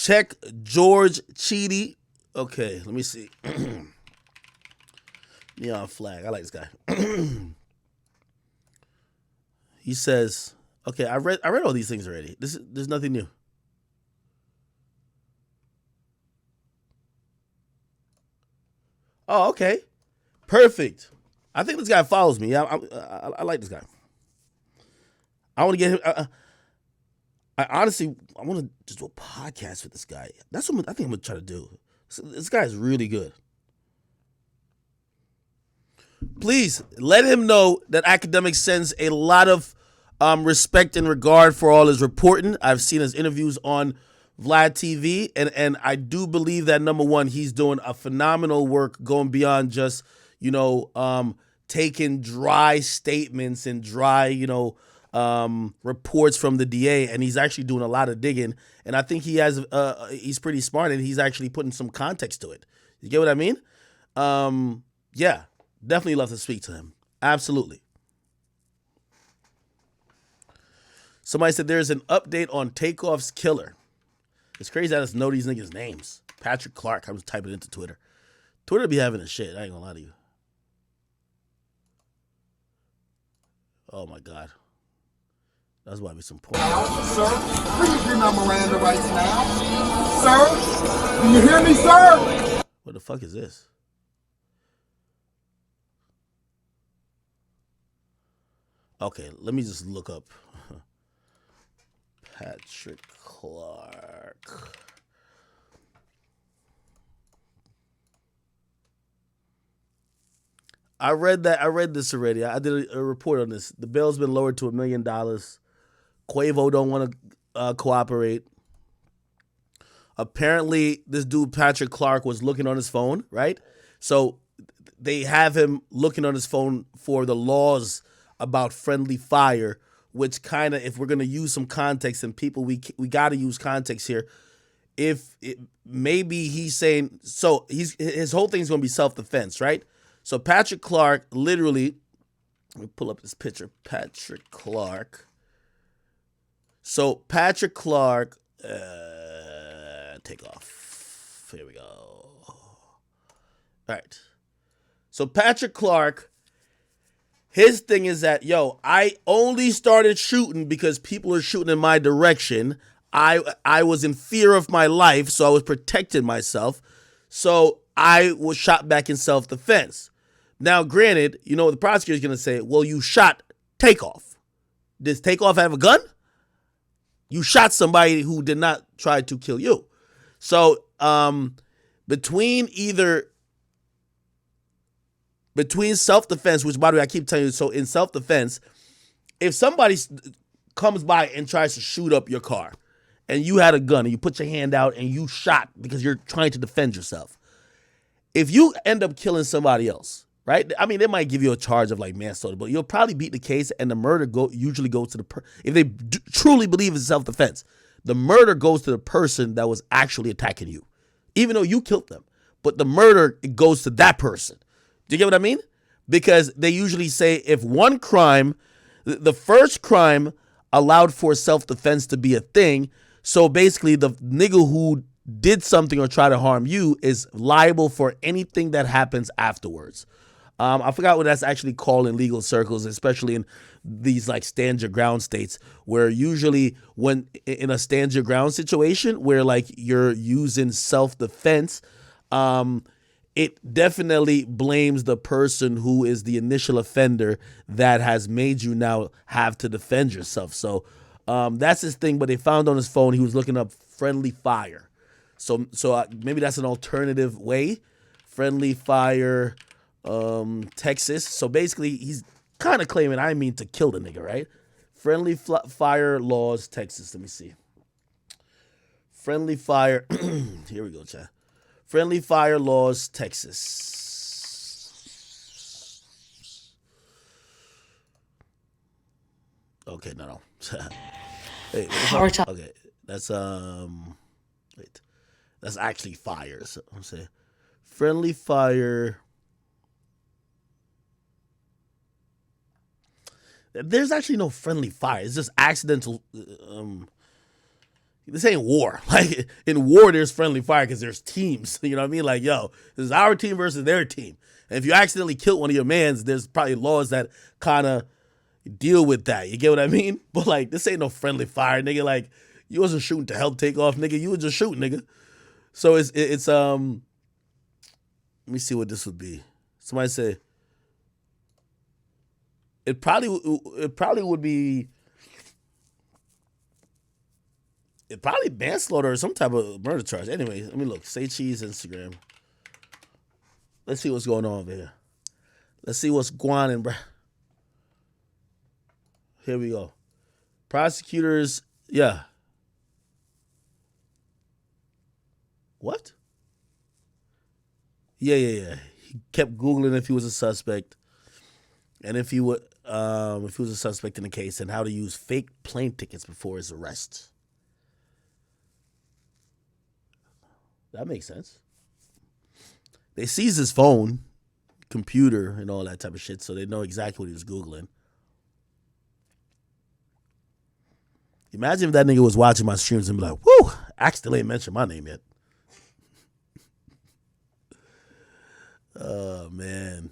Check George Chidi. Okay, let me see. Neon flag. I like this guy. He says, okay, I read all these things already. There's nothing new. Oh, okay. Perfect. I think this guy follows me. I like this guy. I want to get him. I honestly, I want to just do a podcast with this guy. That's what I think I'm going to try to do. This guy is really good. Please let him know that Akademiks sends a lot of respect and regard for all his reporting. I've seen his interviews on Vlad TV, and I do believe that, number one, he's doing a phenomenal work going beyond just, taking dry statements and dry, reports from the DA, and he's actually doing a lot of digging. And I think he's pretty smart, and he's actually putting some context to it. You get what I mean? Yeah, definitely love to speak to him. Absolutely. Somebody said there's an update on Takeoff's killer. It's crazy I just know these niggas' names. Patrick Clark. I was typing it into Twitter. Twitter be having a shit. I ain't gonna lie to you. Oh my God. That's why we some porn. Sir, please read my Miranda rights now. Sir, do you hear me, sir? What the fuck is this? Okay, let me just look up Patrick Clark. I read this already. I did a report on this. The bail's been lowered to $1 million. Quavo don't want to cooperate. Apparently, this dude Patrick Clark was looking on his phone, right? So they have him looking on his phone for the laws about friendly fire, which kind of, if we're gonna use some context, and people, we got to use context here. Maybe he's saying, so his whole thing's gonna be self-defense, right? So Patrick Clark, literally, let me pull up this picture. Patrick Clark. So Patrick Clark, take off. Here we go. All right. So Patrick Clark, his thing is that, I only started shooting because people are shooting in my direction. I was in fear of my life, so I was protecting myself. So I was shot back in self-defense. Now, granted, the prosecutor's going to say, well, you shot Takeoff. Does Takeoff have a gun? You shot somebody who did not try to kill you. So between self-defense, which, by the way, I keep telling you, so in self-defense, if somebody comes by and tries to shoot up your car and you had a gun and you put your hand out and you shot because you're trying to defend yourself, if you end up killing somebody else, right? I mean, they might give you a charge of like manslaughter, but you'll probably beat the case, and the murder usually goes to if they truly believe it's self-defense, the murder goes to the person that was actually attacking you, even though you killed them. But the murder, it goes to that person. Do you get what I mean? Because they usually say if one crime, the first crime allowed for self-defense to be a thing, so basically the nigga who did something or try to harm you is liable for anything that happens afterwards. I forgot what that's actually called in legal circles, especially in these like stand your ground states, where usually when in a stand your ground situation where like you're using self-defense, it definitely blames the person who is the initial offender that has made you now have to defend yourself. So that's his thing. But they found on his phone he was looking up friendly fire. So maybe that's an alternative way. Friendly fire, Texas. So basically, he's kind of claiming I mean to kill the nigga, right? Friendly fire laws, Texas. Let me see. Friendly fire. Here we go, chat. Friendly fire laws, Texas. Okay, no. Hey, okay, that's wait. That's actually fire. So I'm saying friendly fire. There's actually no friendly fire. It's just accidental. this ain't war. Like in war, there's friendly fire because there's teams. You know what I mean? Like, yo, this is our team versus their team. And if you accidentally kill one of your mans, there's probably laws that kind of deal with that. You get what I mean? But like, this ain't no friendly fire, nigga. Like, you wasn't shooting to help Takeoff, nigga. You were just shooting, nigga. So it's let me see what this would be. Somebody say it probably would be manslaughter or some type of murder charge. Anyway, let me look. Say Cheese Instagram. Let's see what's going on over here. Let's see what's going on, bro. Here we go. Prosecutors, yeah. What? Yeah. He kept Googling if he was a suspect, and if he was a suspect in the case, and how to use fake plane tickets before his arrest. That makes sense. They seized his phone, computer, and all that type of shit, so they know exactly what he was Googling. Imagine if that nigga was watching my streams and be like, whoo, accidentally ain't mentioned my name yet. Oh, man.